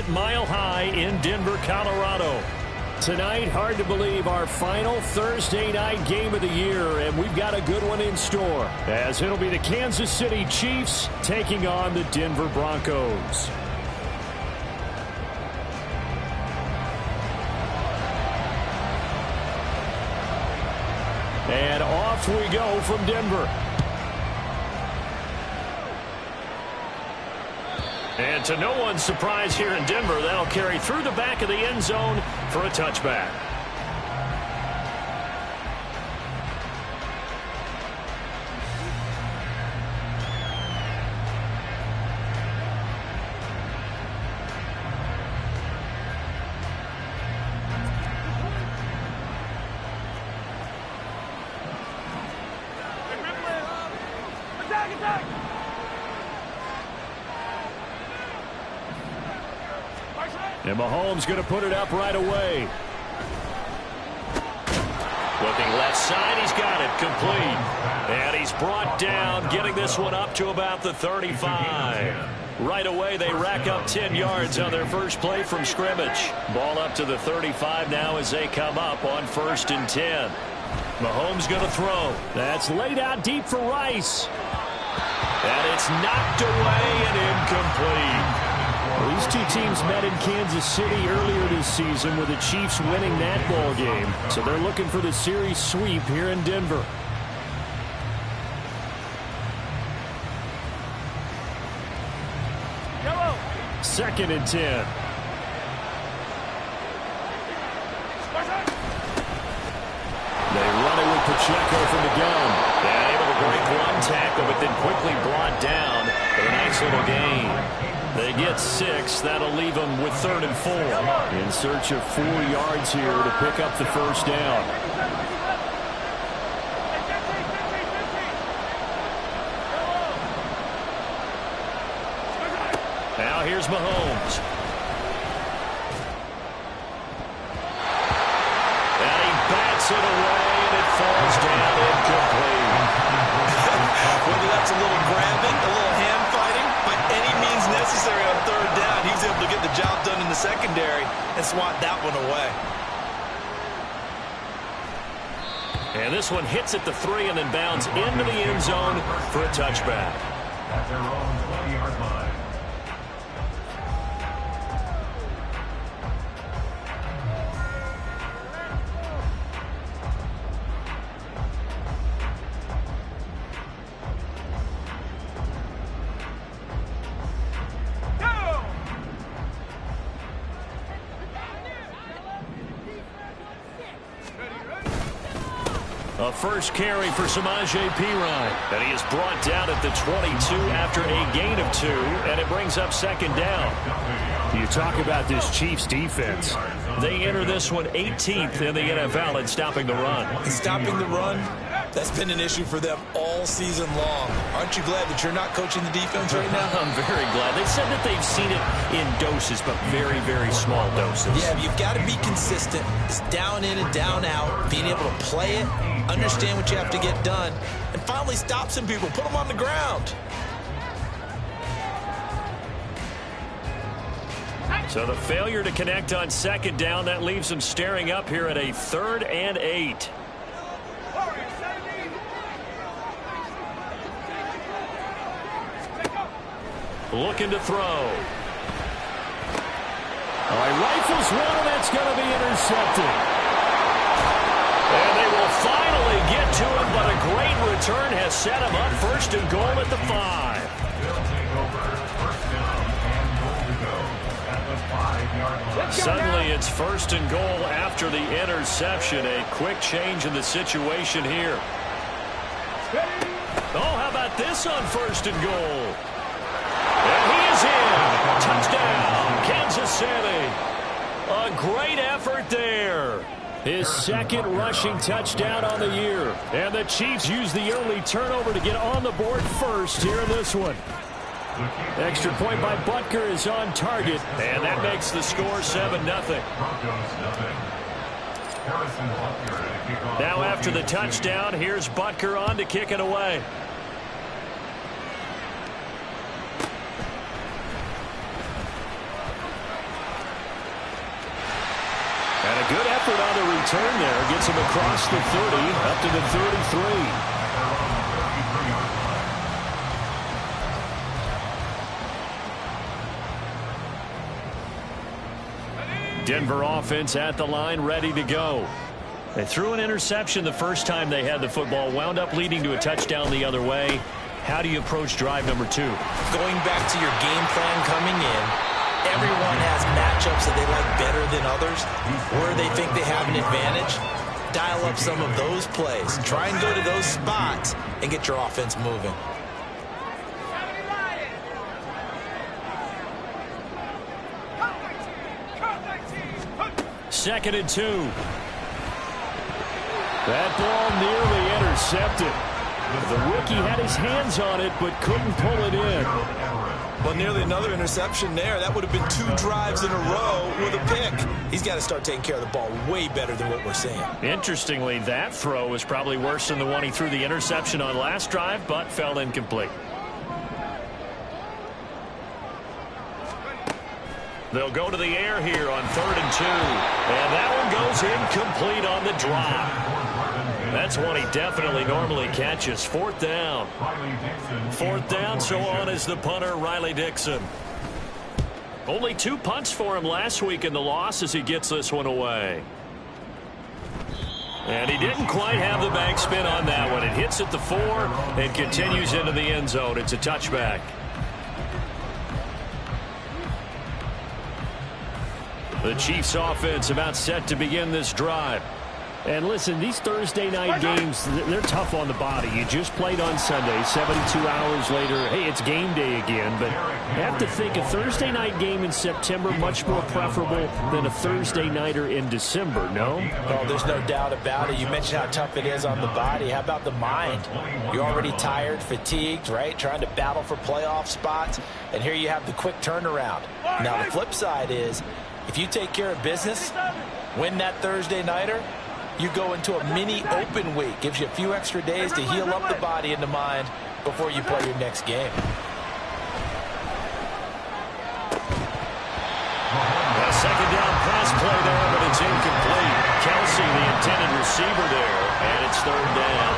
it Mile High in Denver, Colorado. Tonight, hard to believe, our final Thursday night game of the year, and we've got a good one in store, as it'll be the Kansas City Chiefs taking on the Denver Broncos. And off we go from Denver. And to no one's surprise here in Denver, that'll carry through the back of the end zone for a touchback. And Mahomes going to put it up right away. Looking left side, he's got it complete. And he's brought down, getting this one up to about the 35. Right away, they rack up 10 yards on their first play from scrimmage. Ball up to the 35 now as they come up on 1st and 10. Mahomes going to throw. That's laid out deep for Rice. And it's knocked away and incomplete. Well, these two teams met in Kansas City earlier this season with the Chiefs winning that ball game. So they're looking for the series sweep here in Denver. Yellow. 2nd and 10. They run it with Pacheco from the gun. And able to break one tackle, but then quickly brought down for a nice little gain. They get 6. That'll leave them with 3rd and 4. In search of 4 yards here to pick up the first down. Now here's Mahomes. And he bats it away, and it falls down incomplete. Whether that's a little grabbing, a little hand fighting, by any means necessary on 3rd down, he was able to get the job done in the secondary and swat that one away. And this one hits at the 3 and then bounds into the end zone for a touchback. At their own 20-yard line. A first carry for Samaje Perine. And he is brought down at the 22 after a gain of 2, and it brings up 2nd down. You talk about this Chiefs defense. They enter this one 18th in the NFL in stopping the run. And stopping the run, that's been an issue for them all season long. Aren't you glad that you're not coaching the defense right now? I'm very glad. They said that they've seen it in doses, but very, very small doses. Yeah, you've got to be consistent. It's down in and down out, being able to play it, understand what you have to get done, and finally stop some people, put them on the ground. So the failure to connect on 2nd down, that leaves them staring up here at a 3rd and 8. Looking to throw. All right, rifles one, and that's going to be intercepted. And they will finally get to him, but a great return has set him up 1st and goal at the 5. They'll take over 1st down and goal to go at the 5-yard line. Suddenly it's 1st and goal after the interception. A quick change in the situation here. Oh, how about this on 1st and goal? And he is in. Touchdown, Kansas City. A great effort there. His 2nd rushing touchdown on the year. And the Chiefs use the early turnover to get on the board first here in this one. Extra point by Butker is on target, and that makes the score 7-0. Now after the touchdown, here's Butker on to kick it away. And a good effort on the return there. Gets him across the 30, up to the 33. Denver offense at the line, ready to go. They threw an interception the first time they had the football, wound up leading to a touchdown the other way. How do you approach drive number 2? Going back to your game plan coming in, everyone has matchups that they like better than others, where they think they have an advantage. Dial up some of those plays. Try and go to those spots and get your offense moving. Second and 2. That ball nearly intercepted. The rookie had his hands on it but couldn't pull it in. Well, nearly another interception there. That would have been 2 drives in a row with a pick. He's got to start taking care of the ball way better than what we're seeing. Interestingly, that throw was probably worse than the one he threw the interception on last drive, but fell incomplete. They'll go to the air here on 3rd and 2. And that one goes incomplete on the drop. That's one he definitely normally catches. 4th down. 4th down, so on is the punter, Riley Dixon. Only 2 punts for him last week in the loss as he gets this one away. And he didn't quite have the back spin on that one. It hits at the 4 and continues into the end zone. It's a touchback. The Chiefs offense about set to begin this drive. And listen, these Thursday night games, they're tough on the body. You just played on Sunday, 72 hours later. Hey, it's game day again. But you have to think a Thursday night game in September much more preferable than a Thursday nighter in December, no? Oh, there's no doubt about it. You mentioned how tough it is on the body. How about the mind? You're already tired, fatigued, right? Trying to battle for playoff spots. And here you have the quick turnaround. Now, the flip side is, if you take care of business, win that Thursday nighter, you go into a mini open week. Gives you a few extra days to heal up the body and the mind before you play your next game. A second down pass play there, but it's incomplete. Kelsey, the intended receiver there, and it's 3rd down.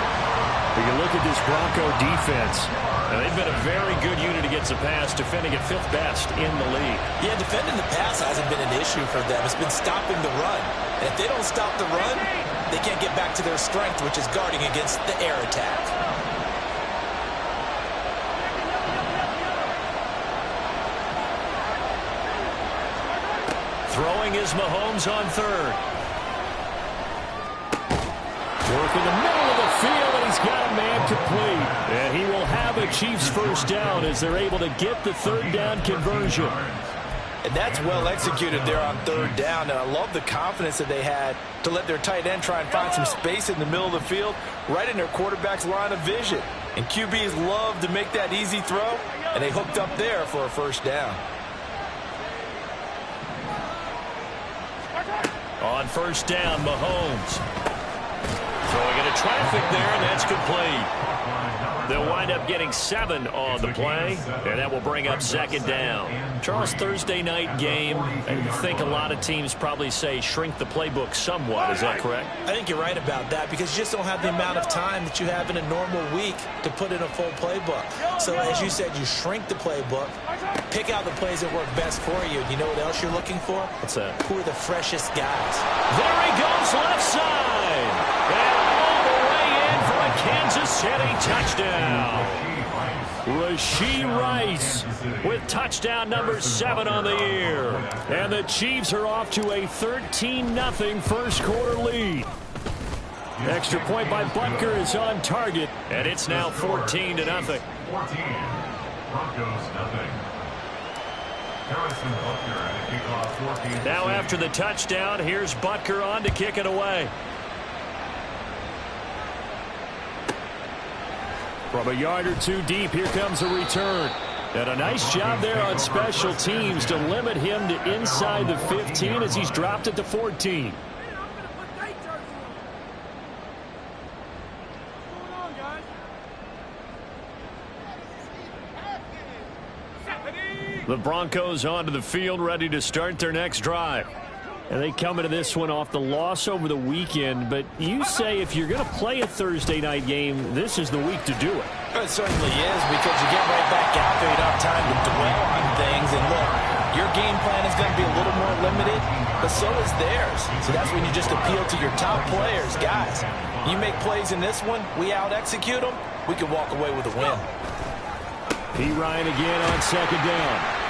You can look at this Bronco defense. And they've been a very good unit against the pass, defending at 5th best in the league. Yeah, defending the pass hasn't been an issue for them. It's been stopping the run. And if they don't stop the run, they can't get back to their strength, which is guarding against the air attack. Throwing is Mahomes on 3rd. Work in the middle of the field, and he's got a man complete. And he will have a Chiefs first down as they're able to get the 3rd down conversion. And that's well executed there on 3rd down. And I love the confidence that they had to let their tight end try and find some space in the middle of the field, right in their quarterback's line of vision. And QBs love to make that easy throw, and they hooked up there for a first down. On 1st down, Mahomes. Throwing into traffic there, and that's complete. They'll wind up getting 7 on the play, and that will bring up 2nd down. Charles, Thursday night game, I think a lot of teams probably say shrink the playbook somewhat. Is that correct? I think you're right about that, because you just don't have the amount of time that you have in a normal week to put in a full playbook. So as you said, you shrink the playbook, pick out the plays that work best for you. You know what else you're looking for? What's that? Who are the freshest guys? There he goes, left side. And all the way in for a Kansas City touchdown. Rashee Rice with touchdown number 7 on the year. And the Chiefs are off to a 13-0 first quarter lead. Extra point by Butker is on target, and it's now 14-0. 14. Broncos, nothing. Now after the touchdown, here's Butker on to kick it away. From a yard or 2 deep, here comes a return. And a nice job there on special teams to limit him to inside the 15 as he's dropped at the 14. The Broncos onto the field, ready to start their next drive. And they come into this one off the loss over the weekend, but you say if you're going to play a Thursday night game, this is the week to do it. It certainly is, because you get right back out there. You don't have time to dwell on things. And look, your game plan is going to be a little more limited, but so is theirs. So that's when you just appeal to your top players. Guys, you make plays in this one, we out-execute them, we can walk away with a win. Ryan again on second down.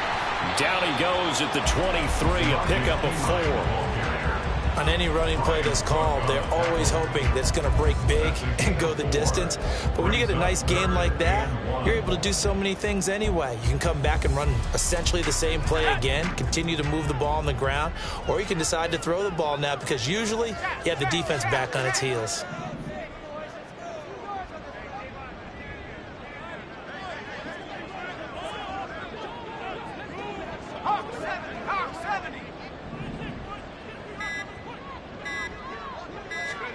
Down he goes at the 23, a pickup of 4. On any running play that's called, they're always hoping that it's going to break big and go the distance. But when you get a nice game like that, you're able to do so many things anyway. You can come back and run essentially the same play again, continue to move the ball on the ground, or you can decide to throw the ball now, because usually you have the defense back on its heels.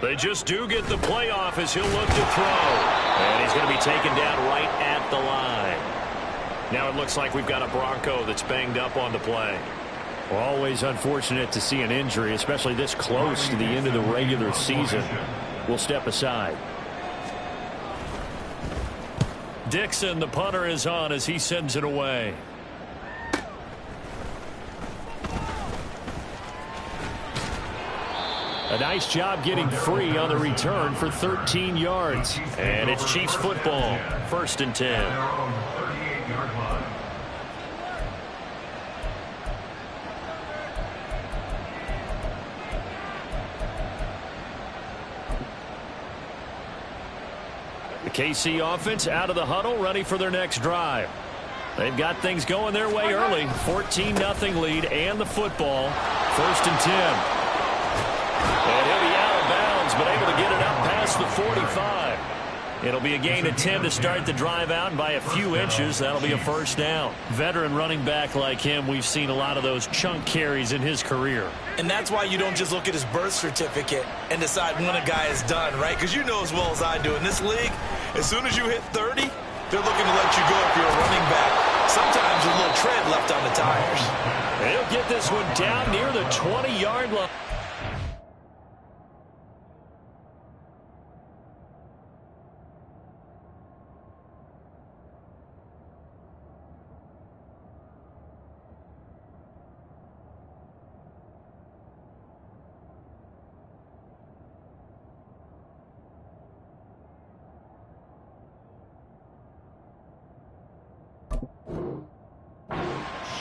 They just do get the playoff as he'll look to throw. And he's going to be taken down right at the line. Now it looks like we've got a Bronco that's banged up on the play. Well, always unfortunate to see an injury, especially this close to the end of the regular season. We'll step aside. Dixon, the punter, is on as he sends it away. A nice job getting free on the return for 13 yards. And it's Chiefs football. 1st and 10. The KC offense out of the huddle, ready for their next drive. They've got things going their way early. 14-0 lead and the football. 1st and 10. And he'll be out of bounds, but able to get it up past the 45. It'll be a gain of 10 to start the drive out, and by a few inches, that'll be a 1st down. Veteran running back like him, we've seen a lot of those chunk carries in his career. And that's why you don't just look at his birth certificate and decide when a guy is done, right? Because you know as well as I do, in this league, as soon as you hit 30, they're looking to let you go if you're a running back. Sometimes a little tread left on the tires. And he'll get this one down near the 20-yard line.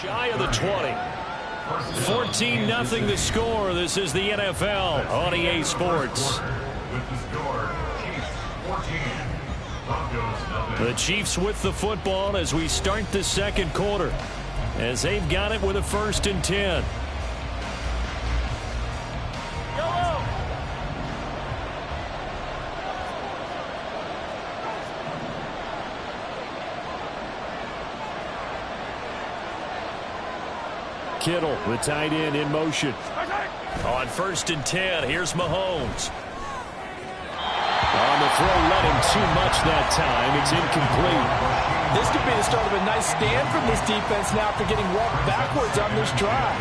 Shy of the 20. 14-0 the score. This is the NFL on EA Sports. The Chiefs with the football as we start the second quarter, as they've got it with a 1st and 10. Kittle, the tight end, in motion. On 1st and 10, here's Mahomes. On the throw, let him too much that time. It's incomplete. This could be the start of a nice stand from this defense now after getting walked backwards on this drive.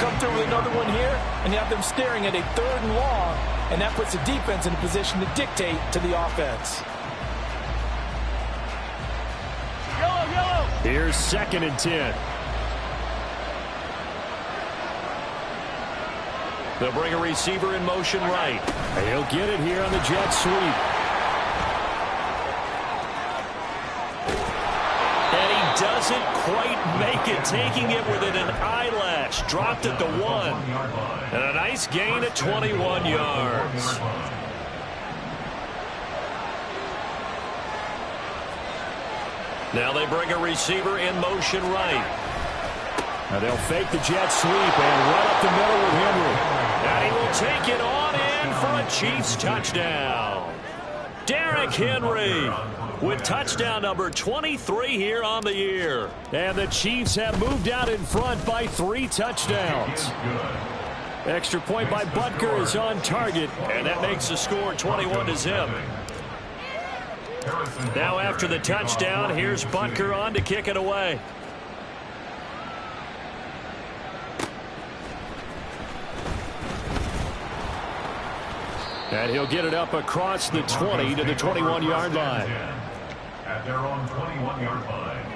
Come through with another one here, and you have them staring at a 3rd and long, and that puts the defense in a position to dictate to the offense. Here's 2nd and 10. They'll bring a receiver in motion right. And he'll get it here on the jet sweep. And he doesn't quite make it, taking it within an eyelash. Dropped at the 1. And a nice gain at 21 yards. Now they bring a receiver in motion right. Now they'll fake the jet sweep and run up the middle with Henry. And he will take it on in for a Chiefs touchdown. Derrick Henry with touchdown number 23 here on the year. And the Chiefs have moved out in front by 3 touchdowns. Extra point by Butker is on target, and that makes the score 21-0. Now after the touchdown, here's Butker on to kick it away. And he'll get it up across the 20 to the 21-yard line. At their own 21-yard line.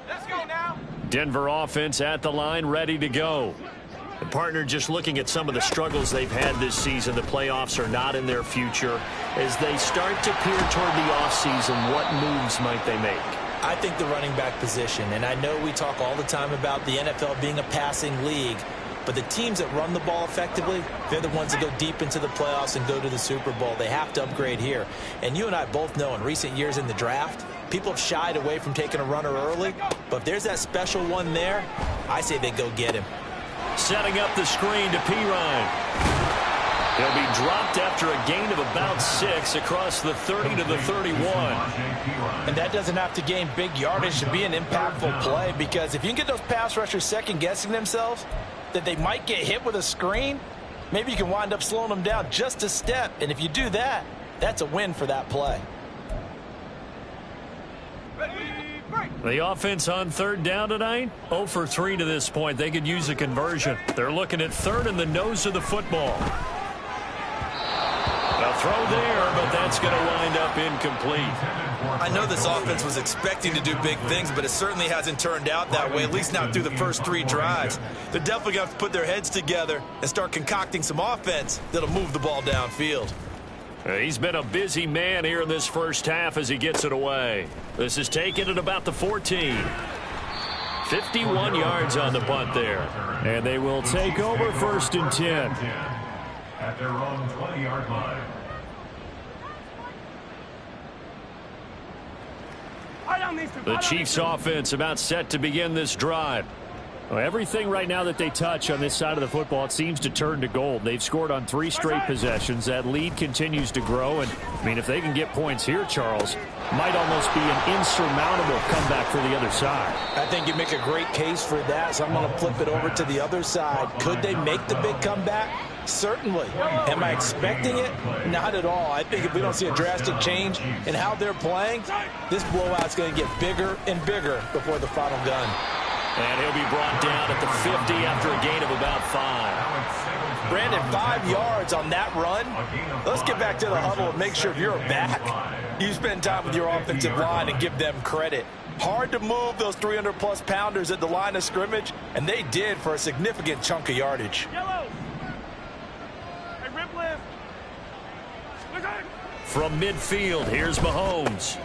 Let's go now. Denver offense at the line, ready to go. The partner, just looking at some of the struggles they've had this season, the playoffs are not in their future. As they start to peer toward the offseason, what moves might they make? I think the running back position, and I know we talk all the time about the NFL being a passing league, but the teams that run the ball effectively, they're the ones that go deep into the playoffs and go to the Super Bowl. They have to upgrade here. And you and I both know in recent years in the draft, people have shied away from taking a runner early, but if there's that special one there, I say they go get him. Setting up the screen to Pirine. He'll be dropped after a gain of about 6 across the 30 to the 31. And that doesn't have to gain big yardage to be an impactful play, because if you can get those pass rushers second-guessing themselves that they might get hit with a screen, maybe you can wind up slowing them down just a step. And if you do that, that's a win for that play. The offense on third down tonight, 0 for 3 to this point. They could use a conversion. They're looking at third in the nose of the football. A throw there, but that's going to wind up incomplete. I know this offense was expecting to do big things, but it certainly hasn't turned out that way, at least not through the first 3 drives. They're definitely going to have to put their heads together and start concocting some offense that'll move the ball downfield. He's been a busy man here in this first half as he gets it away. This is taken at about the 14. 51 yards on the punt there. And they will take over first and 10. At their own 20-yard line. The Chiefs offense about set to begin this drive. Well, everything right now that they touch on this side of the football, it seems to turn to gold. They've scored on 3 straight possessions. That lead continues to grow. And, I mean, if they can get points here, Charles, might almost be an insurmountable comeback for the other side. I think you make a great case for that, so I'm going to flip it over to the other side. Could they make the big comeback? Certainly. Am I expecting it? Not at all. I think if we don't see a drastic change in how they're playing, this blowout's going to get bigger and bigger before the final gun. And he'll be brought down at the 50 after a gain of about 5. Brandon, 5 yards on that run. Let's get back to the huddle and make sure if you're back, you spend time with your offensive line and give them credit. Hard to move those 300-plus pounders at the line of scrimmage, and they did for a significant chunk of yardage. From midfield, here's Mahomes.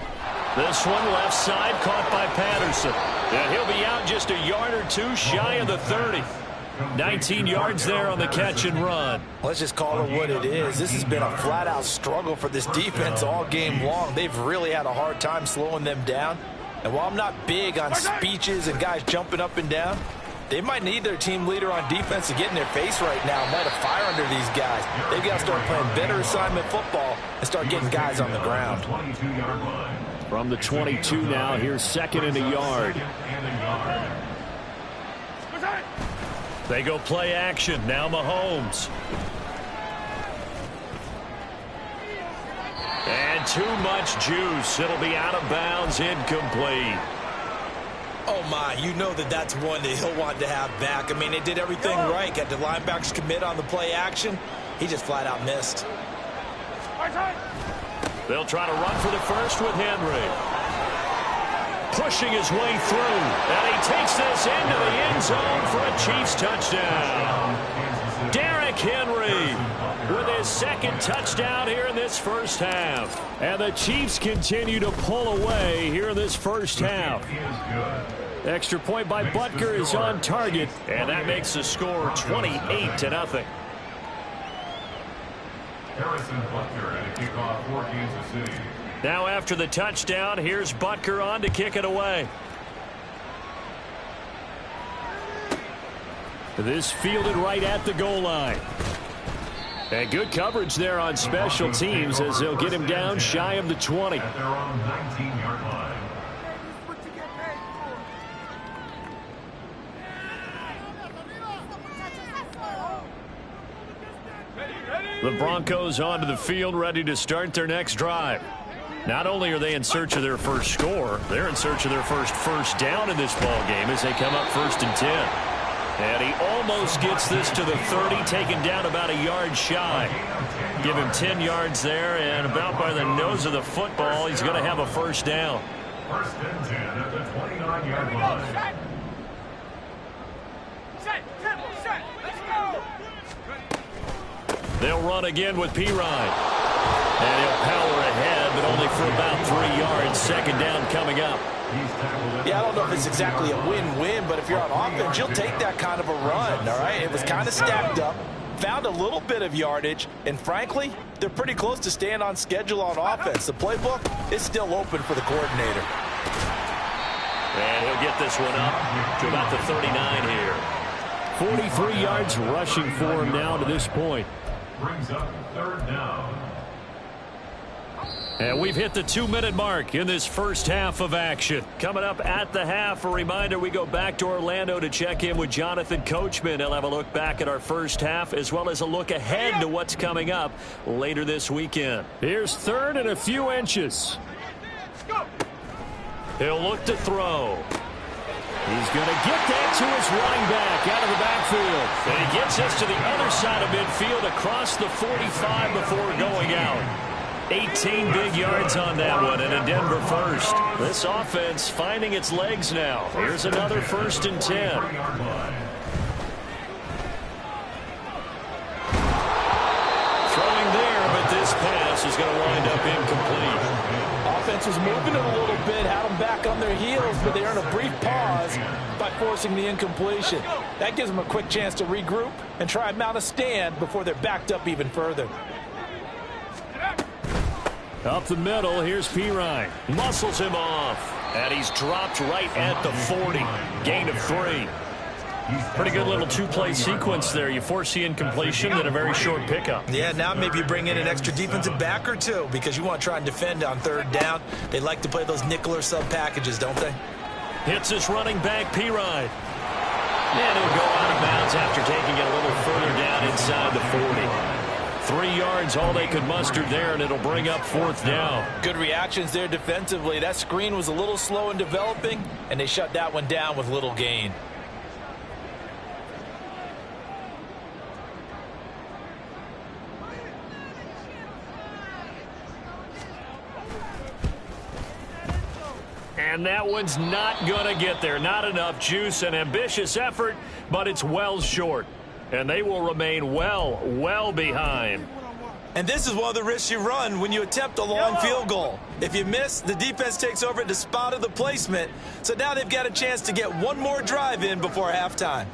This one left side caught by Patterson. And he'll be out just a yard or 2 shy of the 30. 19 yards there on the catch and run. Let's just call it what it is. This has been a flat-out struggle for this defense all game long. They've really had a hard time slowing them down. And while I'm not big on speeches and guys jumping up and down, they might need their team leader on defense to get in their face right now and light a fire under these guys. They've got to start playing better assignment football and start getting guys on the ground. From the 22 now, here's second and a yard. They go play action. Now Mahomes. And too much juice. It'll be out of bounds, incomplete. Oh, my, you know that's one that he'll want to have back. I mean, they did everything right. Got the linebackers commit on the play action. He just flat out missed. They'll try to run for the first with Henry. Pushing his way through. And he takes this into the end zone for a Chiefs touchdown. Derrick Henry with his second touchdown here in this first half. And the Chiefs continue to pull away here in this first half. Extra point by Butker is on target. And that makes the score 28-0. Harrison Butker at a kickoff for Kansas City. Now after the touchdown, here's Butker on to kick it away. This fielded right at the goal line. And good coverage there on special teams as they'll get him down shy of the 20. At their own 19-yard line. The Broncos onto the field ready to start their next drive. Not only are they in search of their first score, they're in search of their first down in this ball game as they come up 1st and 10. And he almost gets this to the 30, taken down about a yard shy. Give him 10 yards there, and about by the nose of the football, he's going to have a first down. 1st and 10 at the 29-yard line. Set. Let's go. They'll run again with Pirine. And he'll power ahead, but only for about 3 yards. 2nd down coming up. Yeah, I don't know if it's exactly a win-win, but if you're on offense, you'll take that kind of a run, all right? It was kind of stacked up, found a little bit of yardage, and frankly, they're pretty close to staying on schedule on offense. The playbook is still open for the coordinator. And he'll get this one up to about the 39 here. 43 yards rushing for him now to this point. Brings up 3rd down. And we've hit the 2-minute mark in this first half of action. Coming up at the half, a reminder, we go back to Orlando to check in with Jonathan Coachman. He'll have a look back at our first half as well as a look ahead to what's coming up later this weekend. Here's 3rd and a few inches. He'll look to throw. He's going to get that to his running back out of the backfield. And he gets us to the other side of midfield across the 45 before going out. 18 big yards on that one, and a Denver first. This offense finding its legs now. Here's another 1st and 10. Throwing there, but this pass is going to wind up incomplete. Offense was moving it a little bit, had them back on their heels, but they earned a brief pause by forcing the incompletion. That gives them a quick chance to regroup and try and mount a stand before they're backed up even further. Up the middle, here's Pirine. Muscles him off. And he's dropped right at the 40. Gain of 3. Pretty good little 2-play sequence there. You force the incompletion, then a very short pickup. Yeah, now maybe you bring in an extra defensive back or two because you want to try and defend on 3rd down. They like to play those nickel or sub packages, don't they? Hits his running back, Pirine. And he'll go out of bounds after taking it a little further down inside the 40. 3 yards, all they could muster there, and it'll bring up 4th down. Good reactions there defensively. That screen was a little slow in developing, and they shut that one down with little gain. And that one's not going to get there. Not enough juice. An ambitious effort, but it's well short. And they will remain well behind. And this is one of the risks you run when you attempt a long field goal. If you miss, the defense takes over at the spot of the placement. So now they've got a chance to get one more drive in before halftime.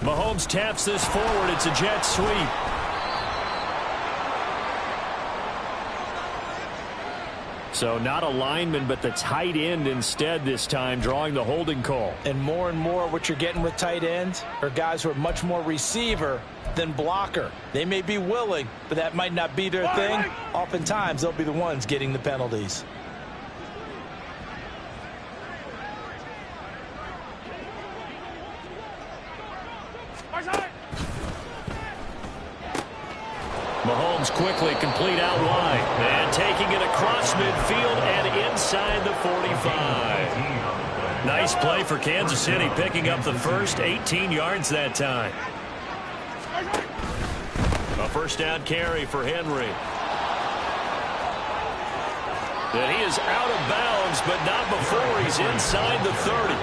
Mahomes taps this forward. It's a jet sweep. So not a lineman, but the tight end instead this time, drawing the holding call. And more what you're getting with tight ends are guys who are much more receiver than blocker. They may be willing, but that might not be their thing. Oftentimes, they'll be the ones getting the penalties. Mahomes quickly complete out wide. And taking it across midfield and inside the 45. Nice play for Kansas City, picking up the first, 18 yards that time. A first down carry for Henry. And he is out of bounds, but not before he's inside the 30.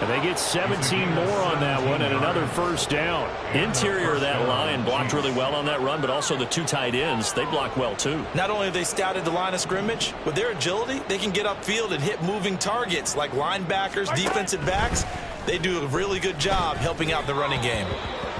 And they get 17 more on that one and another first down. Interior of that line blocked really well on that run, but also the 2 tight ends, they block well too. Not only have they scouted the line of scrimmage, with their agility, they can get upfield and hit moving targets like linebackers, defensive backs. They do a really good job helping out the running game.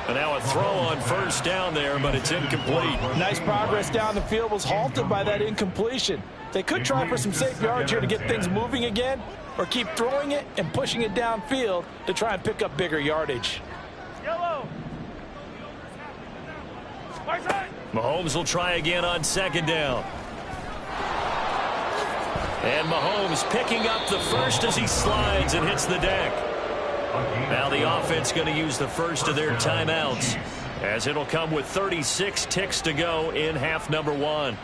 And now a throw on first down there, but it's incomplete. Nice progress down the field was halted by that incompletion. They could try for some safe yards here to get things moving again, or keep throwing it and pushing it downfield to try and pick up bigger yardage. Mahomes will try again on second down. And Mahomes picking up the first as he slides and hits the deck. Now the offense going to use the first of their timeouts, as it'll come with 36 ticks to go in half number 1.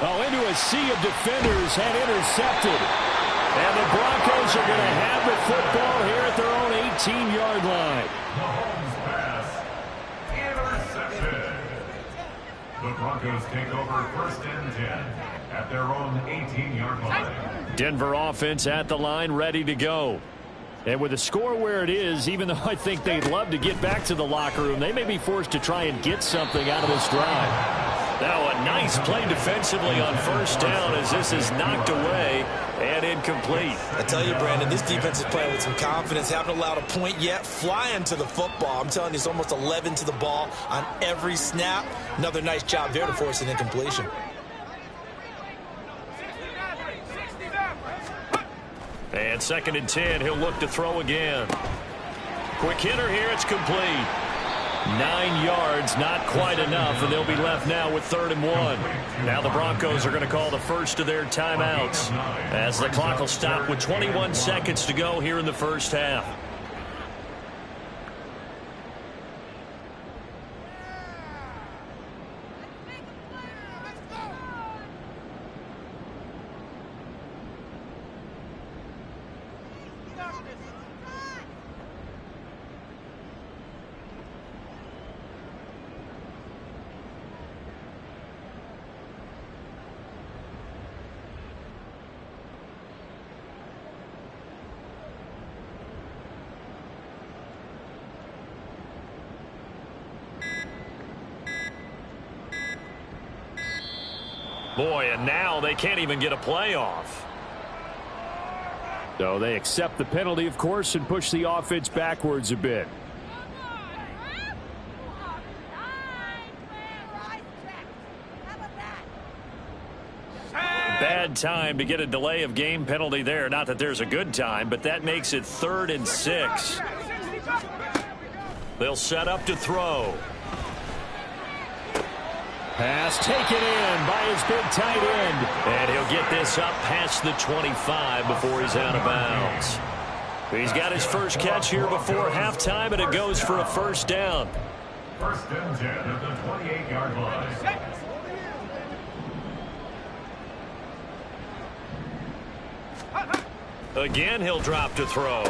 Oh, into a sea of defenders and intercepted. And the Broncos are going to have the football here at their own 18-yard line. Mahomes pass. Intercepted. The Broncos take over 1st and 10 at their own 18-yard line. Denver offense at the line, ready to go. And with the score where it is, even though I think they'd love to get back to the locker room, they may be forced to try and get something out of this drive. Now a nice play defensively on 1st down as this is knocked away and incomplete. I tell you, Brandon, this defense is playing with some confidence. Haven't allowed a point yet. Flying to the football. I'm telling you, it's almost 11 to the ball on every snap. Another nice job there to force an incompletion. And 2nd and 10, he'll look to throw again. Quick hitter here, it's complete. 9 yards, not quite enough, and they'll be left now with 3rd and 1. Now the Broncos are going to call the first of their timeouts as the clock will stop with 21 seconds to go here in the first half. Boy, and now they can't even get a playoff. So they accept the penalty, of course, and push the offense backwards a bit. Bad time to get a delay of game penalty there. Not that there's a good time, but that makes it 3rd and 6. They'll set up to throw. Pass taken in by his big tight end. And he'll get this up past the 25 before he's out of bounds. He's got his first catch here before halftime, and it goes for a 1st down. 1st and 10 at the 28-yard line. Again, he'll drop to throw.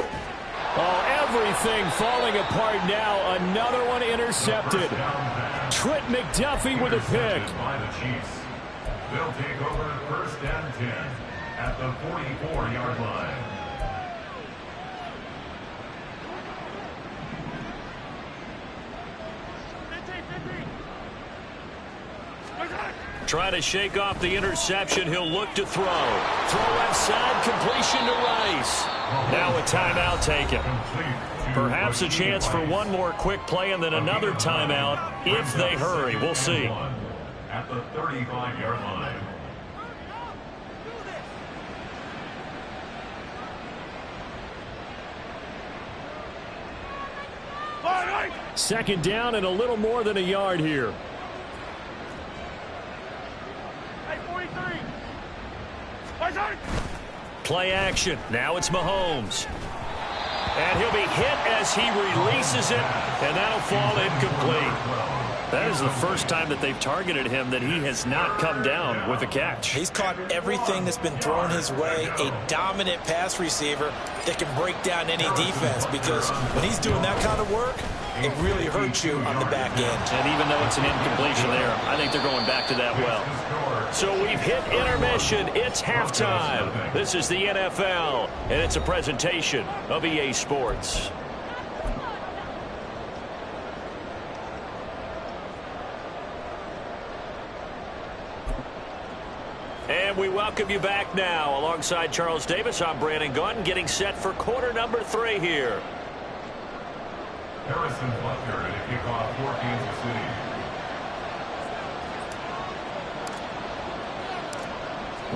Oh, everything falling apart now. Another one intercepted. Trent McDuffie with a pick. By the Chiefs. They'll take over 1st and 10 at the 44-yard line. Try to shake off the interception. He'll look to throw. Throw left side, completion to Rice. Now a timeout taken. Perhaps a chance for one more quick play and then another timeout if they hurry. We'll see. At the 35-yard line. Second down and a little more than a yard here. Play action. Now it's Mahomes. And he'll be hit as he releases it, and that'll fall incomplete. That is the first time that they've targeted him that he has not come down with a catch. He's caught everything that's been thrown his way. A dominant pass receiver that can break down any defense, because when he's doing that kind of work, it really hurts you on the back end. And even though it's an incompletion there, I think they're going back to that well. So we've hit intermission. It's halftime. This is the NFL, and it's a presentation of EA Sports. And we welcome you back now. Alongside Charles Davis, I'm Brandon Gunn, getting set for quarter number 3 here. Harrison Butker at a kickoff for Kansas City.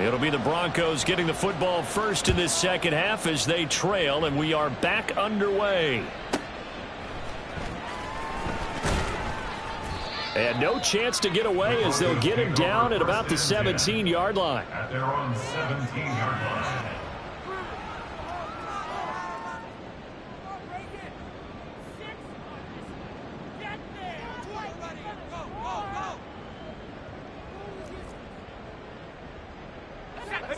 It'll be the Broncos getting the football first in this second half as they trail, and we are back underway. And no chance to get away as they'll get him down at about the 17-yard line. At their own 17-yard line.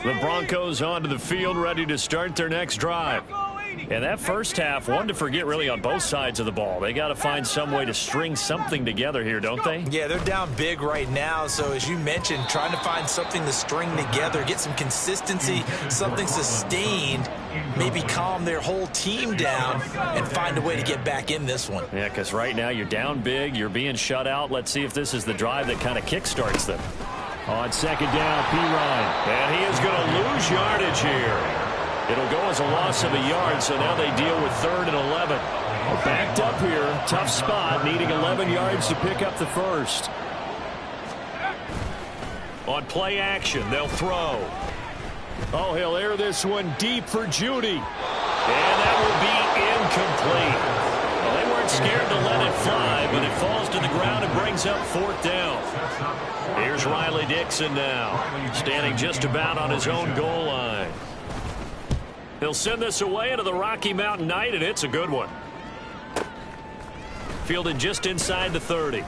The Broncos onto the field, ready to start their next drive. And that first half, one to forget really on both sides of the ball. They got to find some way to string something together here, don't they? Yeah, they're down big right now. So as you mentioned, trying to find something to string together, get some consistency, something sustained, maybe calm their whole team down and find a way to get back in this one. Yeah, because right now you're down big, you're being shut out. Let's see if this is the drive that kind of kickstarts them. On second down, Pirine. And he is going to lose yardage here. It'll go as a loss of a yard, so now they deal with 3rd and 11. Backed up here, tough spot, needing 11 yards to pick up the first. On play action, they'll throw. Oh, he'll air this one deep for Judy. And that will be incomplete. Well, they weren't scared to let it fly, but it falls to the ground and brings up 4th down. Here's Riley Dixon now, standing just about on his own goal line. He'll send this away into the Rocky Mountain night, and it's a good one. Fielded just inside the 30.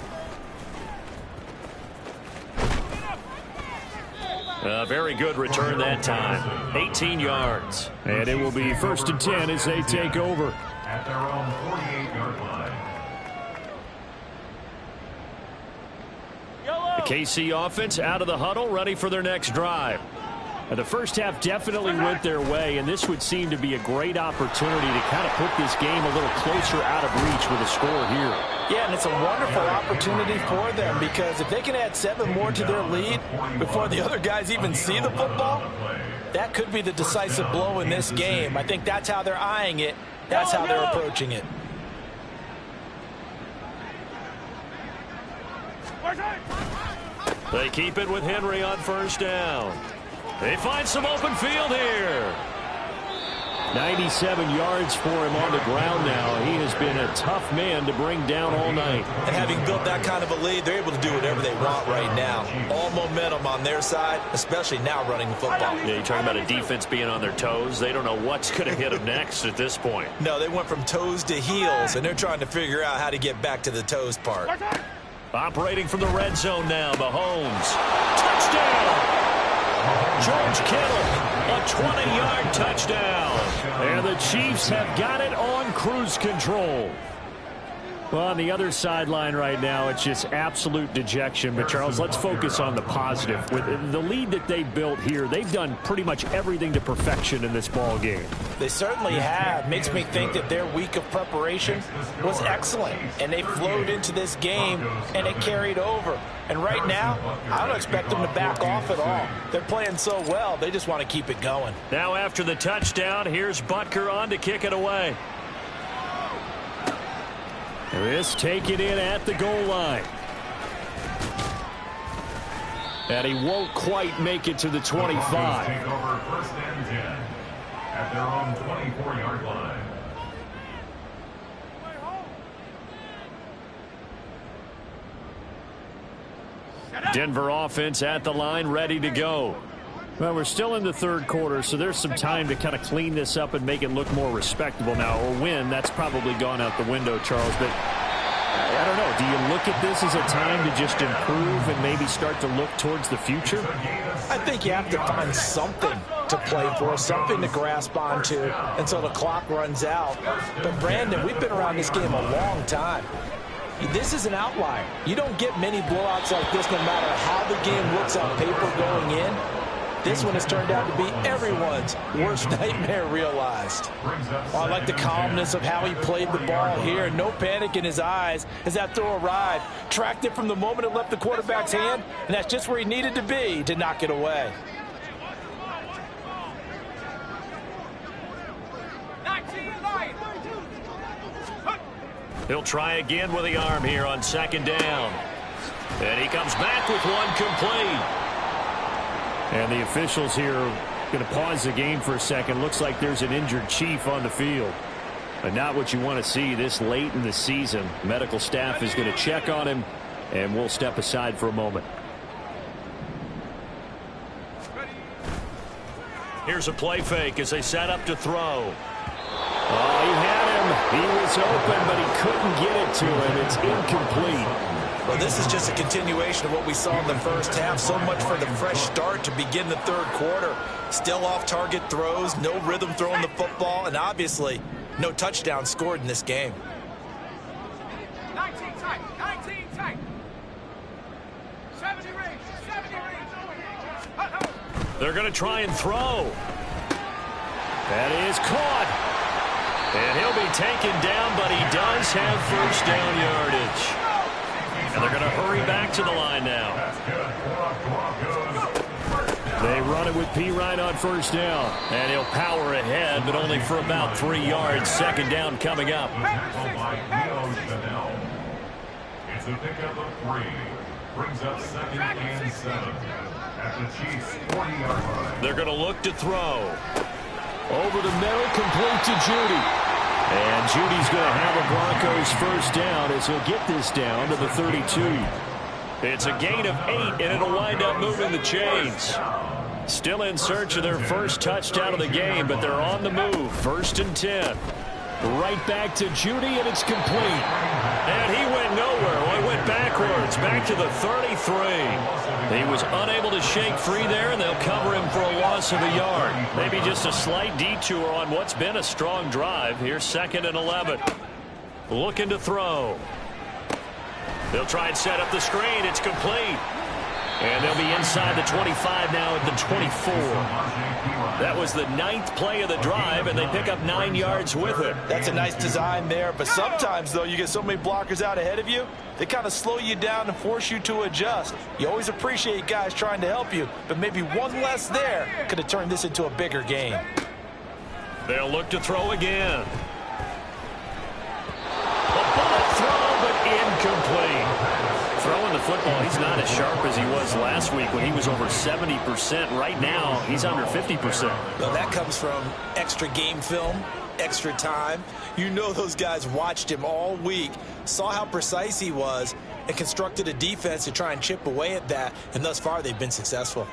A very good return that time. 18 yards. And it will be 1st and 10 as they take over. At their own 48-yard line. The KC offense out of the huddle, ready for their next drive. And the first half definitely went their way, and this would seem to be a great opportunity to kind of put this game a little closer out of reach with a score here. Yeah, and it's a wonderful opportunity for them because if they can add 7 more to their lead before the other guys even see the football, that could be the decisive blow in this game. I think that's how they're eyeing it. That's how they're approaching it. They keep it with Henry on 1st down. They find some open field here. 97 yards for him on the ground now. He has been a tough man to bring down all night. And having built that kind of a lead, they're able to do whatever they want right now. All momentum on their side, especially now running the football. Yeah, you're talking about a defense being on their toes. They don't know what's going to hit them next at this point. No, they went from toes to heels, and they're trying to figure out how to get back to the toes part. Operating from the red zone now, Mahomes. Touchdown! George Kittle, a 20-yard touchdown. And the Chiefs have got it on cruise control. Well, on the other sideline right now, it's just absolute dejection. But, Charles, let's focus on the positive. With the lead that they built here, they've done pretty much everything to perfection in this ball game. They certainly have. Makes me think that their week of preparation was excellent. And they flowed into this game, and it carried over. And right now, I don't expect them to back off at all. They're playing so well, they just want to keep it going. Now after the touchdown, here's Butker on to kick it away. This taken in at the goal line. And he won't quite make it to the 25. Take over 1st and 10 at their own 24-yard line. Denver offense at the line, ready to go. Well, we're still in the 3rd quarter, so there's some time to kind of clean this up and make it look more respectable now. Or win, that's probably gone out the window, Charles. But I don't know. Do you look at this as a time to just improve and maybe start to look towards the future? I think you have to find something to play for, something to grasp onto until the clock runs out. But, Brandon, we've been around this game a long time. This is an outlier. You don't get many blowouts like this no matter how the game looks on paper going in. This one has turned out to be everyone's worst nightmare realized. Well, I like the calmness of how he played the ball here. No panic in his eyes as that throw arrived. Tracked it from the moment it left the quarterback's hand, and that's just where he needed to be to knock it away. He'll try again with the arm here on 2nd down. And he comes back with one complete. And the officials here are going to pause the game for a second. Looks like there's an injured Chief on the field. But not what you want to see this late in the season. Medical staff is going to check on him, and we'll step aside for a moment. Here's a play fake as they set up to throw. Oh, he had him. He was open, but he couldn't get it to him. It's incomplete. Well, this is just a continuation of what we saw in the first half. So much for the fresh start to begin the third quarter. Still off-target throws, no rhythm throwing the football, and obviously no touchdown scored in this game. 19 tight, 19 tight. 70 range, 70 range. They're going to try and throw. That is caught. And he'll be taken down, but he does have first down yardage. And they're going to hurry back to the line now. They run it with P. Ryan on first down. And he'll power ahead, but only for about 3 yards. Second down coming up. It's a pickup of 3. Brings up 2nd and 7 at the Chiefs' 40-yard line. They're going to look to throw. Over the middle, complete to Judy. And Judy's going to have a Broncos first down as he'll get this down to the 32. It's a gain of 8, and it'll wind up moving the chains. Still in search of their first touchdown of the game, but they're on the move. 1st and 10. Right back to Judy, and it's complete. And he went nowhere. Well, he went backwards, back to the 33. He was unable to shake free there, and they'll cover him for a loss of a yard. Maybe just a slight detour on what's been a strong drive. Here's 2nd and 11. Looking to throw. They'll try and set up the screen. It's complete. And they'll be inside the 25 now at the 24. That was the 9th play of the drive, and they pick up 9 yards with it. That's a nice design there, but sometimes, though, you get so many blockers out ahead of you, they kind of slow you down and force you to adjust. You always appreciate guys trying to help you, but maybe one less there could have turned this into a bigger game. They'll look to throw again. A bullet throw, but incomplete. Throwing the football, he's not as sharp as he was last week when he was over 70%. Right now, he's under 50%. Well, that comes from extra game film, extra time. You know those guys watched him all week, saw how precise he was, and constructed a defense to try and chip away at that, and thus far they've been successful.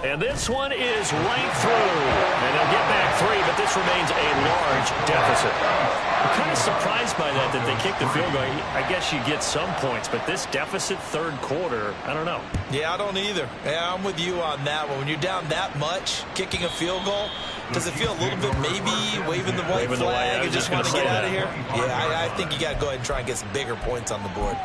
And this one is right through. And they'll get back 3, but this remains a large deficit. I'm kind of surprised by that they kicked the field goal. I guess you get some points, but this deficit third quarter, I don't know. Yeah, I don't either. Yeah, I'm with you on that one. When you're down that much, kicking a field goal, does it feel a little bit maybe waving the white flag and just want to get out of here? Yeah, I think you got to go ahead and try and get some bigger points on the board.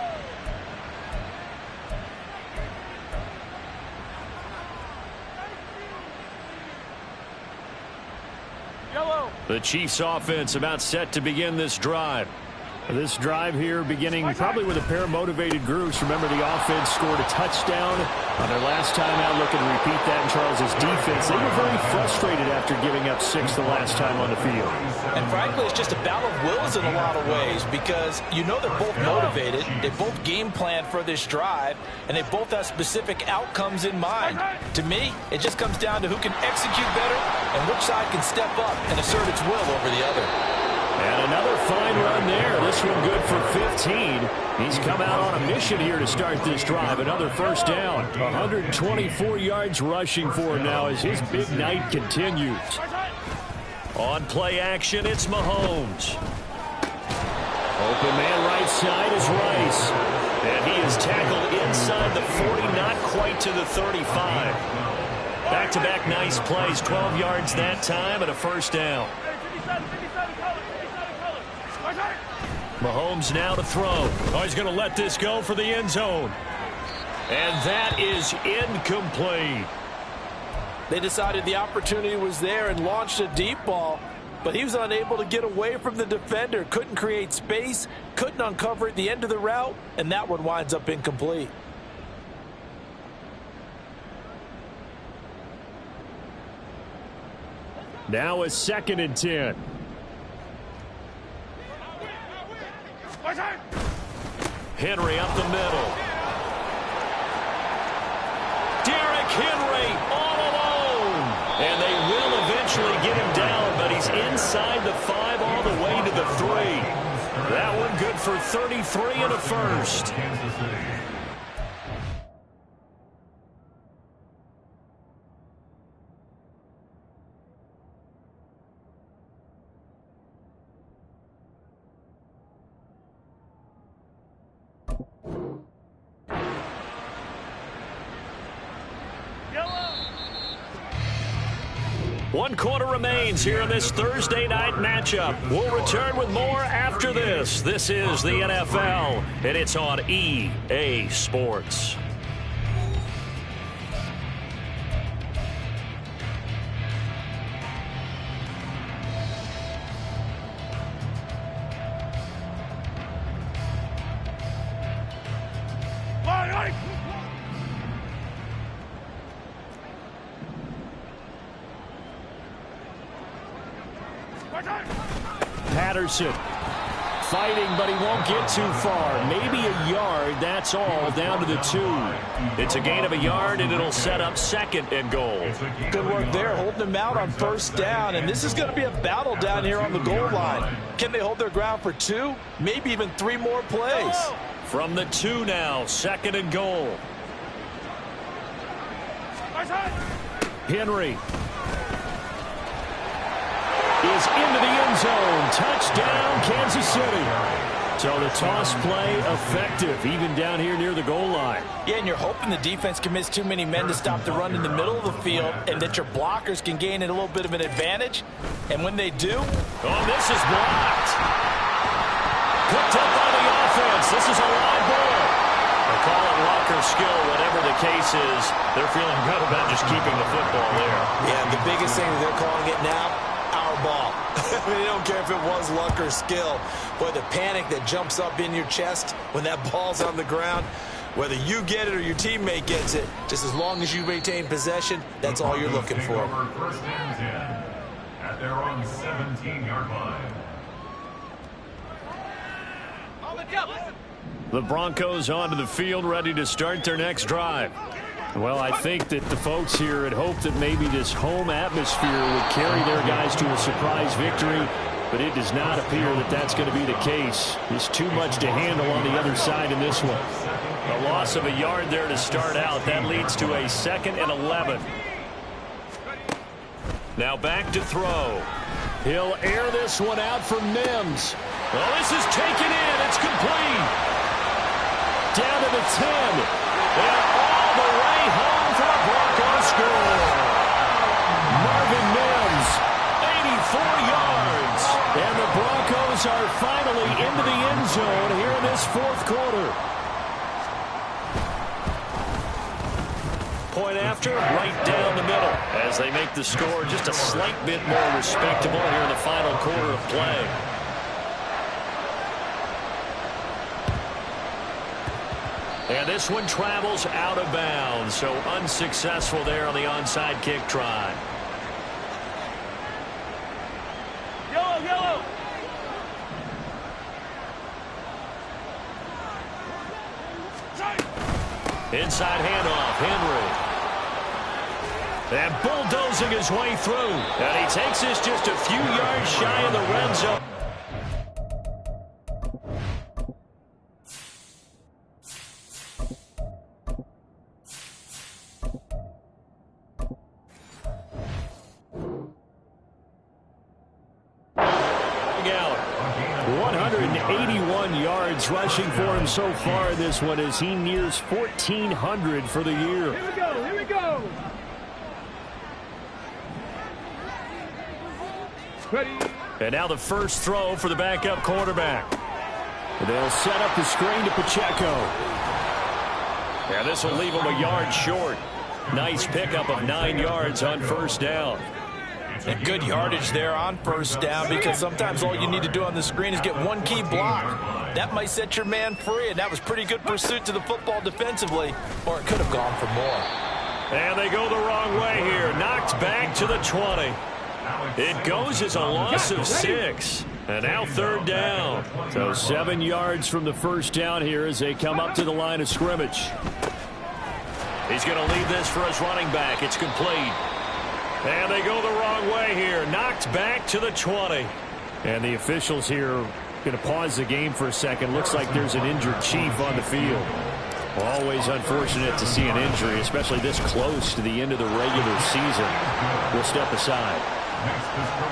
The Chiefs offense about set to begin this drive. This drive here beginning probably with a pair of motivated groups. Remember, the offense scored a touchdown on their last time out. Looking to repeat that in Charles's defense. They were very frustrated after giving up 6 the last time on the field. And frankly, it's just a battle of wills in a lot of ways because you know they're both motivated. They both game plan for this drive, and they both have specific outcomes in mind. To me, it just comes down to who can execute better and which side can step up and assert its will over the other. And another fine run there. This one good for 15. He's come out on a mission here to start this drive. Another first down. 124 yards rushing for him now as his big night continues. On play action, it's Mahomes. Open man right side is Rice. And he is tackled inside the 40, not quite to the 35. Back-to-back nice plays, 12 yards that time and a first down. Mahomes now to throw. Oh, he's going to let this go for the end zone. And that is incomplete. They decided the opportunity was there and launched a deep ball, but he was unable to get away from the defender. Couldn't create space, couldn't uncover at the end of the route, and that one winds up incomplete. Now a 2nd and 10. Henry up the middle. Derrick Henry all alone. And they will eventually get him down, but he's inside the 5 all the way to the 3. That one good for 33 and a first. One quarter remains here in this Thursday night matchup. We'll return with more after this. This is the NFL, and it's on EA Sports. Patterson fighting, but he won't get too far. Maybe a yard, that's all, down to the 2. It's a gain of a yard, and it'll set up 2nd and goal. Good work there, holding them out on 1st down, and this is going to be a battle down here on the goal line. Can they hold their ground for 2? Maybe even 3 more plays. From the 2 now, 2nd and goal. Henry is into the end zone. Touchdown, Kansas City. So the toss play effective, even down here near the goal line. Yeah, and you're hoping the defense commits too many men to stop the run in the middle of the field and that your blockers can gain a little bit of an advantage. And when they do... Oh, this is blocked. Picked up by the offense. This is a live ball. They call it Walker's skill, whatever the case is. They're feeling good about just keeping the football there. Yeah, the biggest thing that they're calling it now, our ball. I mean, they don't care if it was luck or skill. Boy, the panic that jumps up in your chest when that ball's on the ground, whether you get it or your teammate gets it, just as long as you maintain possession, that's all you're looking for. First and 10 at their own 17-yard line. The Broncos onto the field, ready to start their next drive. Well, I think that the folks here had hoped that maybe this home atmosphere would carry their guys to a surprise victory, but it does not appear that that's going to be the case. There's too much to handle on the other side in this one. A loss of a yard there to start out. That leads to a 2nd and 11. Now back to throw. He'll air this one out for Mims. Well, this is taken in. It's complete. Down to the 10. And all the way home for a Broncos score. Marvin Mims, 84 yards. And the Broncos are finally into the end zone here in this 4th quarter. Point after, right down the middle, as they make the score just a slight bit more respectable here in the final quarter of play. And this one travels out of bounds, so unsuccessful there on the onside kick try. Yellow. Inside handoff, Henry. And bulldozing his way through. And he takes this just a few yards shy of the red zone. Out. 181 yards rushing for him so far in this one as he nears 1,400 for the year. Here we go. Ready. And now the first throw for the backup quarterback. They'll set up the screen to Pacheco. Yeah, this will leave him a yard short. Nice pickup of 9 yards on first down. And good yardage there on first down, because sometimes all you need to do on the screen is get one key block. That might set your man free, and that was pretty good pursuit to the football defensively, or it could have gone for more. And they go the wrong way here. Knocked back to the 20. It goes as a loss of 6. And now third down. So 7 yards from the first down here as they come up to the line of scrimmage. He's going to leave this for his running back. It's complete. And they go the wrong way here. Knocked back to the 20. And the officials here are going to pause the game for a second. Looks like there's an injured Chief on the field. Always unfortunate to see an injury, especially this close to the end of the regular season. We'll step aside.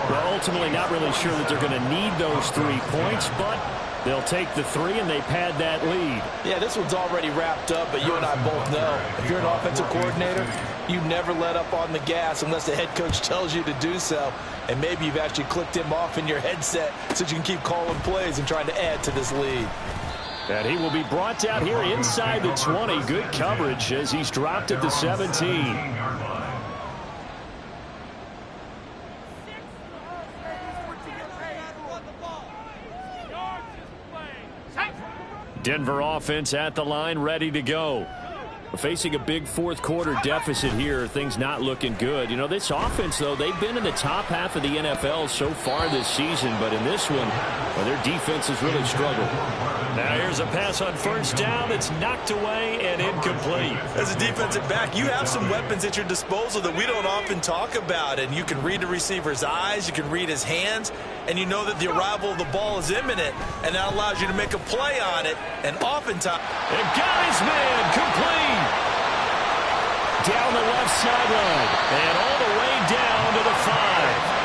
Well, ultimately not really sure that they're going to need those 3 points, but They'll take the 3, and they pad that lead. Yeah, this one's already wrapped up, but you and I both know if you're an offensive coordinator, you never let up on the gas unless the head coach tells you to do so. And maybe you've actually clicked him off in your headset so you can keep calling plays and trying to add to this lead. And he will be brought down here inside the 20. Good coverage as he's dropped at the 17. Denver offense at the line, ready to go. Facing a big fourth quarter deficit here, things not looking good. You know, this offense, though, they've been in the top half of the NFL so far this season, but in this one, well, their defense has really struggled. Now here's a pass on first down that's knocked away and incomplete. As a defensive back, you have some weapons at your disposal that we don't often talk about, and you can read the receiver's eyes, you can read his hands, and you know that the arrival of the ball is imminent, and that allows you to make a play on it, and oftentimes... And got his man, complete! Down the left sideline, and all the way down to the 5.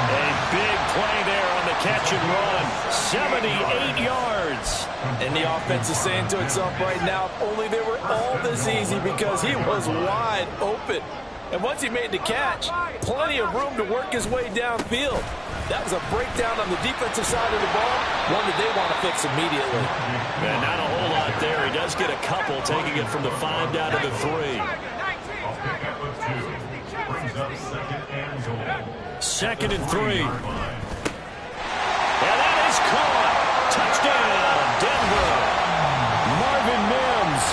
A big play there on the catch and run. 78 yards. And the offense is saying to itself right now, if only they were all this easy, because he was wide open. And once he made the catch, plenty of room to work his way downfield. That was a breakdown on the defensive side of the ball, one that they want to fix immediately. And not a whole lot there. He does get a couple, taking it from the 5 down to the 3. Second and 3. And that is caught. Touchdown, Denver. Marvin Mims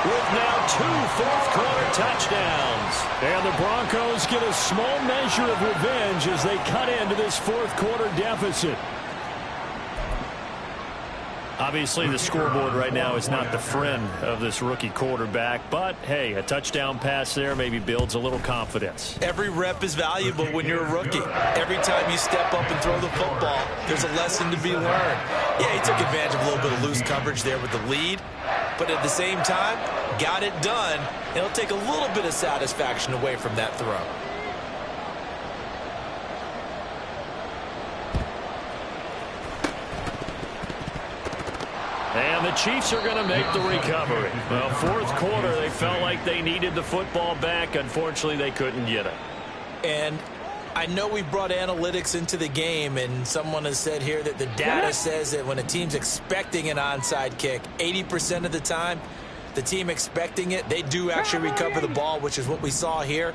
with now 2 fourth-quarter touchdowns. And the Broncos get a small measure of revenge as they cut into this fourth-quarter deficit. Obviously, the scoreboard right now is not the friend of this rookie quarterback, but, hey, a touchdown pass there maybe builds a little confidence. Every rep is valuable when you're a rookie. Every time you step up and throw the football, there's a lesson to be learned. Yeah, he took advantage of a little bit of loose coverage there with the lead, but at the same time, got it done. It'll take a little bit of satisfaction away from that throw. And the Chiefs are going to make the recovery. Well, fourth quarter, they felt like they needed the football back. Unfortunately, they couldn't get it. And I know we brought analytics into the game, and someone has said here that the data says that when a team's expecting an onside kick, 80% of the time, the team expecting it, they do actually recover the ball, which is what we saw here.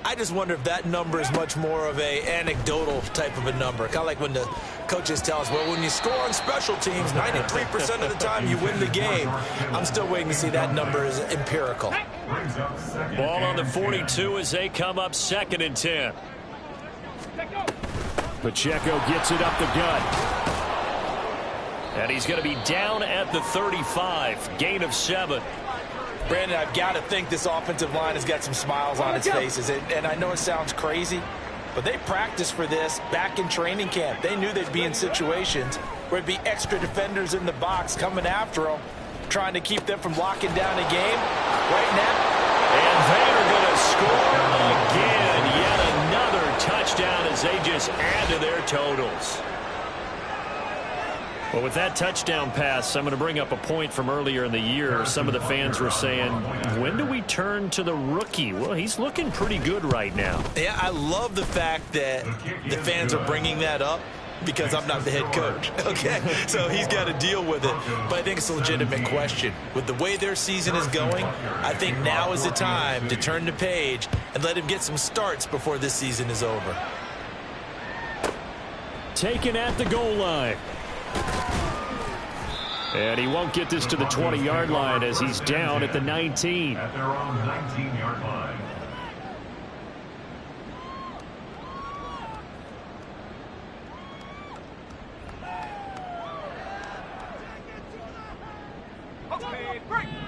I just wonder if that number is much more of a anecdotal type of a number. Kind of like when the coaches tell us, well, when you score on special teams, 93% of the time you win the game. I'm still waiting to see that number is empirical. Ball on the 42 as they come up second and 10. Pacheco gets it up the gut. And he's going to be down at the 35. Gain of 7. Brandon, I've got to think this offensive line has got some smiles on its faces. And I know it sounds crazy, but they practiced for this back in training camp. They knew they'd be in situations where it'd be extra defenders in the box coming after them, trying to keep them from locking down a game. Right now, and they are going to score again. Yet another touchdown as they just add to their totals. Well, with that touchdown pass, I'm going to bring up a point from earlier in the year. Some of the fans were saying, when do we turn to the rookie? Well, he's looking pretty good right now. Yeah, I love the fact that the fans are bringing that up because I'm not the head coach. Okay, so he's got to deal with it. But I think it's a legitimate question. With the way their season is going, I think now is the time to turn the page and let him get some starts before this season is over. Taken at the goal line. And he won't get this to the 20-yard line as he's down at the 19. At their own 19-yard line.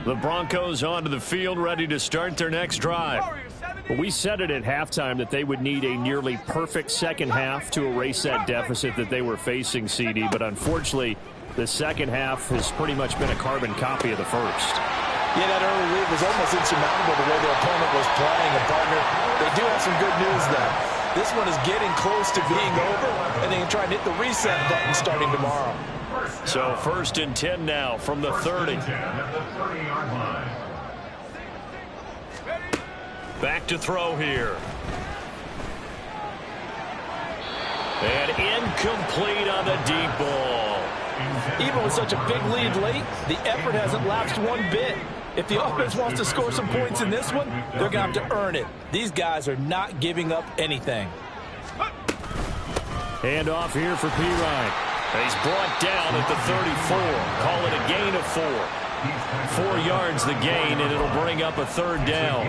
The Broncos onto the field, ready to start their next drive. But we said it at halftime that they would need a nearly perfect second half to erase that deficit that they were facing, CD. But unfortunately, the second half has pretty much been a carbon copy of the first. Yeah, that early lead was almost insurmountable the way their opponent was playing. And, partner, they do have some good news, though. This one is getting close to being over, and they can try and hit the reset button starting tomorrow. So 1st and 10 now from the 30. Back to throw here. And incomplete on the deep ball. Even with such a big lead late, the effort hasn't lapsed one bit. If the offense wants to score some points in this one, they're going to have to earn it. These guys are not giving up anything. Hand off here for Pirine. He's brought down at the 34. Call it a gain of 4. 4 yards the gain, and it'll bring up a 3rd down.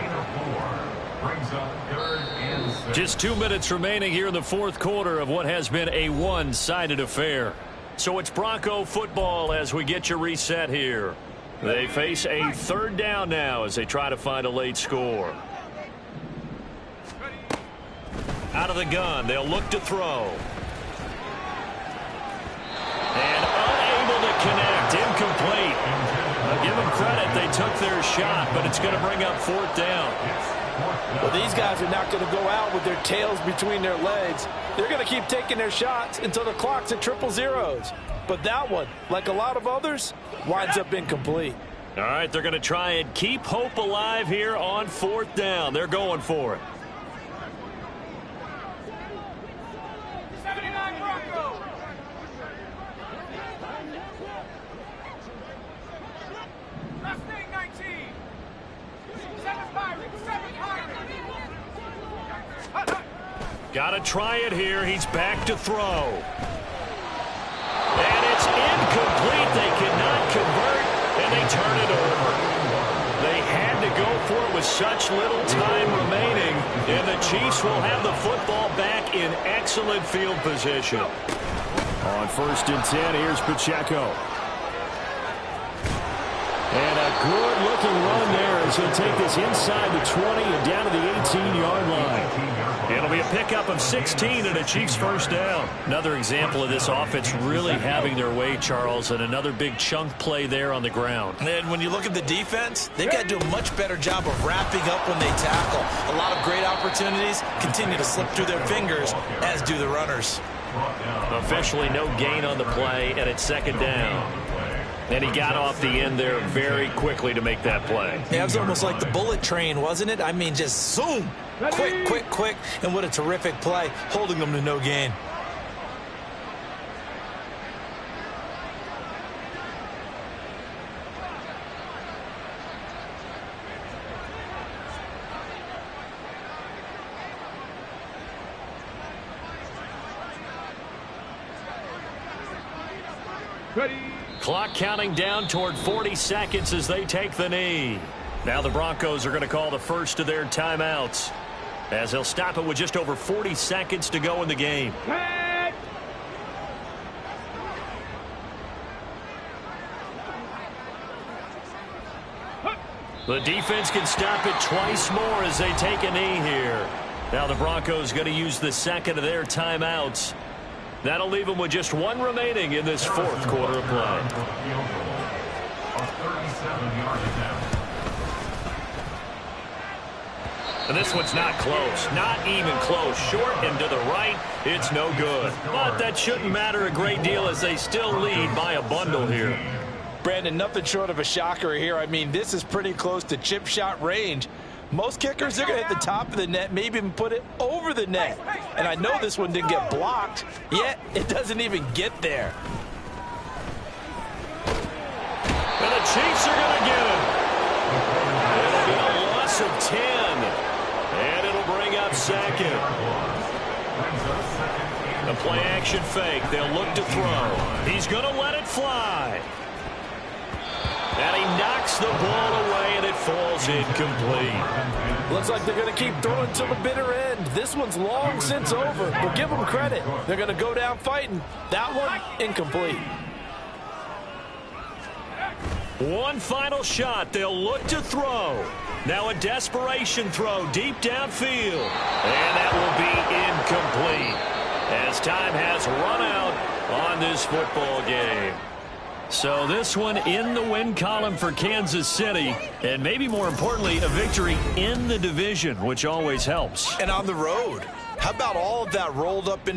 Just 2 minutes remaining here in the 4th quarter of what has been a one-sided affair. So it's Bronco football as we get you reset here. They face a 3rd down now as they try to find a late score. Out of the gun, they'll look to throw. And unable to connect, incomplete. I'll give them credit, they took their shot, but it's going to bring up 4th down. Well, these guys are not going to go out with their tails between their legs. They're going to keep taking their shots until the clock's at 000. But that one, like a lot of others, winds up incomplete. All right, they're going to try and keep hope alive here on 4th down. They're going for it. 79 Bronco. Last thing, 19. 7 Pirates. 7 Pirates. Got to try it here. He's back to throw. And it's incomplete. They cannot convert, and they turn it over. They had to go for it with such little time remaining, and the Chiefs will have the football back in excellent field position. On 1st and 10, here's Pacheco. And a good-looking run there as he'll take this inside the 20 and down to the 18-yard line. It'll be a pickup of 16 and a Chiefs 1st down. Another example of this offense really having their way, Charles, and another big chunk play there on the ground. And when you look at the defense, they've got to do a much better job of wrapping up when they tackle. A lot of great opportunities continue to slip through their fingers, as do the runners. Officially no gain on the play, and it's 2nd down. And he got off the end there very quickly to make that play. Yeah, it was almost like the bullet train, wasn't it? I mean, just zoom. Quick, quick, quick. And what a terrific play, holding them to no gain. Ready. Clock counting down toward 40 seconds as they take the knee. Now the Broncos are going to call the first of their timeouts, as they'll stop it with just over 40 seconds to go in the game. The defense can stop it twice more as they take a knee here. Now the Broncos going to use the 2nd of their timeouts. That'll leave them with just 1 remaining in this 4th quarter of play. And this one's not close. Not even close. Short and to the right. It's no good. But that shouldn't matter a great deal as they still lead by a bundle here. Brandon, nothing short of a shocker here. I mean, this is pretty close to chip shot range. Most kickers, they're going to hit the top of the net, maybe even put it over the net. And I know this one didn't get blocked, yet it doesn't even get there. And the Chiefs are going to get it. It'll be a loss of 10. And it'll bring up 2nd. The play action fake. They'll look to throw. He's going to let it fly. And he knocks the ball away, and it falls incomplete. Looks like they're going to keep throwing till the bitter end. This one's long since over, but give them credit. They're going to go down fighting. That one, incomplete. One final shot. They'll look to throw. Now a desperation throw deep downfield. And that will be incomplete as time has run out on this football game. So this one in the win column for Kansas City, and maybe more importantly, a victory in the division, which always helps. And on the road, How about all of that rolled up into